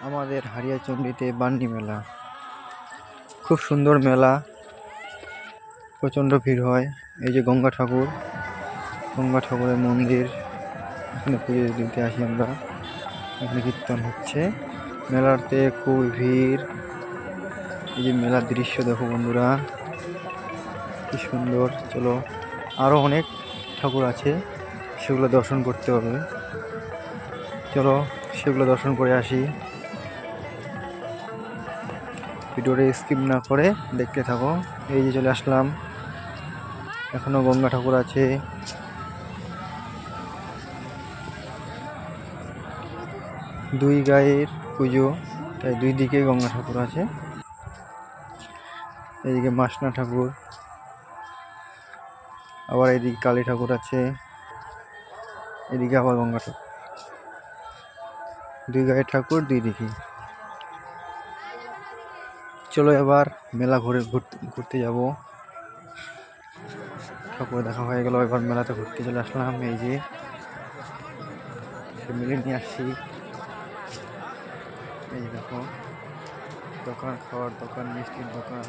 আমাদের হারিয়াচণ্ডীতে বান্নি মেলা, খুব সুন্দর মেলা, প্রচণ্ড ভিড় হয়। এই যে গঙ্গা ঠাকুরের মন্দির, এখানে পুজো দিতে আসি আমরা। এখানে কীর্তন হচ্ছে, মেলাতে খুব ভিড়। এই যে মেলার দৃশ্য দেখো বন্ধুরা, কি সুন্দর। চলো, আরো অনেক ঠাকুর আছে, সেগুলো দর্শন করতে হবে। চলো সেগুলো দর্শন করে আসি। ভিডিওটা স্কিপ না করে দেখতে থাকো। এই যে চলে আসলাম, এখনো গঙ্গা ঠাকুর আছে। দুই গায়ের পুজো, তাই দুই দিকে গঙ্গা ঠাকুর আছে। এইদিকে মাসনা ঠাকুর, আবার এইদিকে কালী ঠাকুর আছে, এদিকে আবার গঙ্গা ঠাকুর। দুই গায়ের ঠাকুর দুই দিকে। চলো এবার মেলা ঘুরতে যাব। ঠাকুর দেখা হয়ে গেল, এবার মেলাতে ঘুরতে চলে আসলাম। এই যে ফ্যামিলি নিয়ে আসছি। এই দেখো, দোকান, খাওয়ার দোকান, মিষ্টির দোকান,